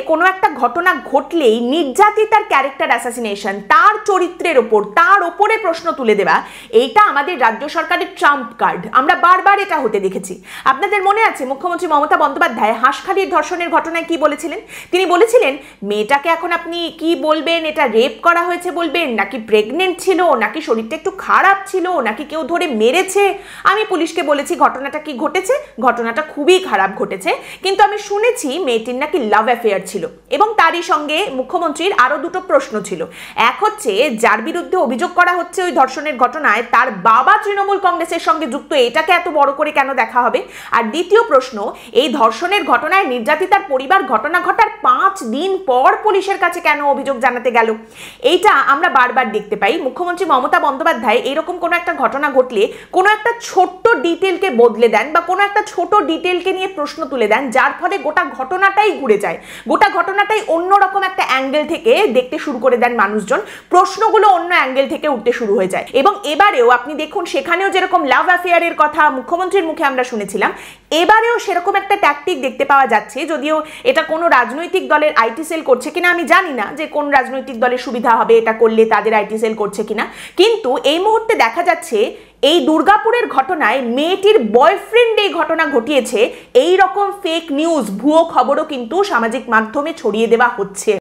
কোনো একটা ঘটনা ঘটলেই নির্যাতিতার ক্যারেক্টার অ্যাসাসিনেশন, তার চরিত্রের ওপর, তার ওপরে প্রশ্ন তুলে দেওয়া, এইটা আমাদের রাজ্য সরকারের ট্রাম্প কার্ড। আমরা বারবার এটা হতে দেখেছি। আপনাদের মনে আছে মুখ্যমন্ত্রী মমতা বন্দ্যোপাধ্যায় হাঁসখালির ধর্ষণের ঘটনায় কি বলেছিলেন? তিনি বলেছিলেন, মেয়েটাকে এখন আপনি কি বলবেন, এটা রেপ করা হয়েছে বলবেন, নাকি প্রেগনেন্ট ছিল, নাকি শরীরটা একটু খারাপ ছিল, নাকি কেউ ধরে মেরেছে? আমি পুলিশকে বলেছি ঘটনাটা কি ঘটেছে, ঘটনাটা খুবই খারাপ ঘটেছে, কিন্তু আমি শুনেছি মেয়েটির নাকি লাভ অ্যাফেয়ার ছিল। এবং তারই সঙ্গে মুখ্যমন্ত্রীর আরো দুটো প্রশ্ন ছিল। এক হচ্ছে, যার বিরুদ্ধে অভিযোগ করা হচ্ছে ওই ধর্ষণের ঘটনায় তার বাবা তৃণমূল কংগ্রেসের সঙ্গে যুক্ত, এটাকে এত বড় করে কেন দেখা হবে? আর দ্বিতীয় প্রশ্ন, এই ধর্ষণের ঘটনায় নির্যাতিতার পরিবার ঘটনা ঘটার 5 দিন পর পুলিশের কাছে কেন অভিযোগ জানাতে গেল? এইটা আমরা বারবার দেখতে পাই। মুখ্যমন্ত্রী মমতা বন্দ্যোপাধ্যায় এরকম কোনো একটা ঘটনা ঘটলে কোনো একটা ছোট্ট ডিটেলকে বদলে দেন, বা কোনো একটা ছোট ডিটেলকে নিয়ে প্রশ্ন তুলে দেন, যার ফলে গোটা ঘটনাটাই ঘুরে যায়, গোটা ঘটনাটাই অন্যরকম একটা অ্যাঙ্গেল থেকে দেখতে শুরু করে দেন মানুষজন, প্রশ্নগুলো অন্য অ্যাঙ্গেল থেকে উঠতে শুরু হয়ে যায়। এবং এবারেও আপনি দেখুন, সেখানেও যেরকম লাভ অ্যাফেয়ারের কথা মুখ্যমন্ত্রীর মুখে আমরা শুনেছিলাম, এবারেও সেরকম একটা ট্যাকটিক দেখতে পাওয়া যাচ্ছে। যদিও এটা কোনো রাজনৈতিক দলের আইটি সেল করছে কিনা আমি জানি না, যে কোন রাজনৈতিক দলের সুবিধা হবে এটা করলে, তাদের আইটি সেল করছে কিনা, কিন্তু এই মুহূর্তে দেখা যাচ্ছে এই দুর্গাপুরের ঘটনায় মেয়েটির বয়ফ্রেন্ড এই ঘটনা ঘটিয়েছে, এই রকম ফেক নিউজ, ভুয়ো খবরও কিন্তু সামাজিক মাধ্যমে ছড়িয়ে দেওয়া হচ্ছে।